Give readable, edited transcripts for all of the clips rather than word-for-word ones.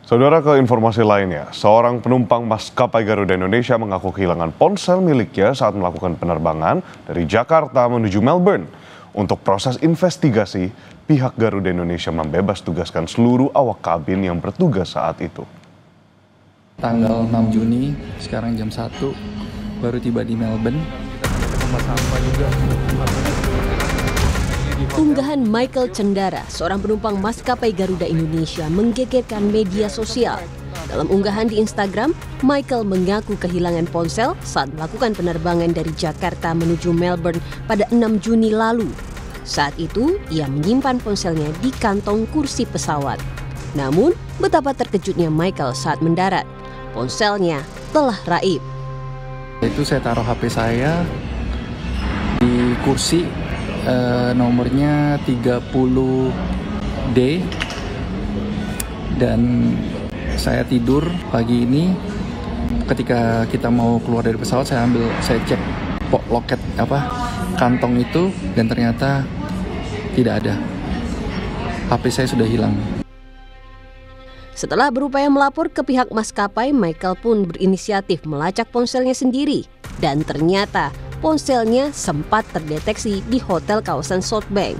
Saudara, ke informasi lainnya, seorang penumpang maskapai Garuda Indonesia mengaku kehilangan ponsel miliknya saat melakukan penerbangan dari Jakarta menuju Melbourne. Untuk proses investigasi, pihak Garuda Indonesia membebas tugaskan seluruh awak kabin yang bertugas saat itu. Tanggal 6 Juni, sekarang jam 1, baru tiba di Melbourne. Unggahan Michael Cendara, seorang penumpang maskapai Garuda Indonesia, menggegerkan media sosial. Dalam unggahan di Instagram, Michael mengaku kehilangan ponsel saat melakukan penerbangan dari Jakarta menuju Melbourne pada 6 Juni lalu. Saat itu, ia menyimpan ponselnya di kantong kursi pesawat. Namun, betapa terkejutnya Michael saat mendarat. Ponselnya telah raib. Itu saya taruh HP saya di kursi nomornya 30D dan saya tidur pagi ini. Ketika kita mau keluar dari pesawat, saya cek loket kantong itu dan ternyata tidak ada. HP saya sudah hilang. Setelah berupaya melapor ke pihak maskapai, Michael pun berinisiatif melacak ponselnya sendiri. Dan ternyata ponselnya sempat terdeteksi di hotel kawasan South Bank.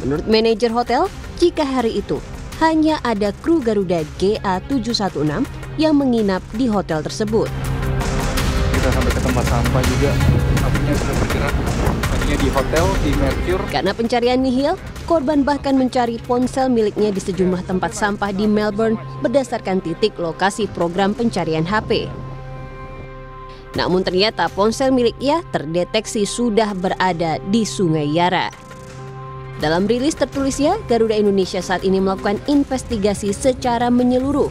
Menurut manajer hotel, jika hari itu hanya ada kru Garuda GA716 yang menginap di hotel tersebut. Kita sampai ke tempat sampah juga, apinya sudah bergerak. Tadinya di hotel, di Mercure. Karena pencarian nihil, korban bahkan mencari ponsel miliknya di sejumlah tempat sampah di Melbourne berdasarkan titik lokasi program pencarian HP. Namun ternyata ponsel miliknya terdeteksi sudah berada di Sungai Yara. Dalam rilis tertulisnya, Garuda Indonesia saat ini melakukan investigasi secara menyeluruh.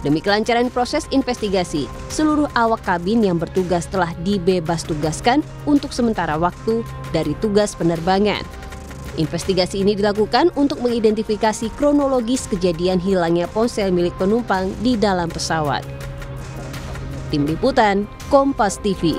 Demi kelancaran proses investigasi, seluruh awak kabin yang bertugas telah dibebas tugaskan untuk sementara waktu dari tugas penerbangan. Investigasi ini dilakukan untuk mengidentifikasi kronologis kejadian hilangnya ponsel milik penumpang di dalam pesawat. Tim Liputan, Kompas TV.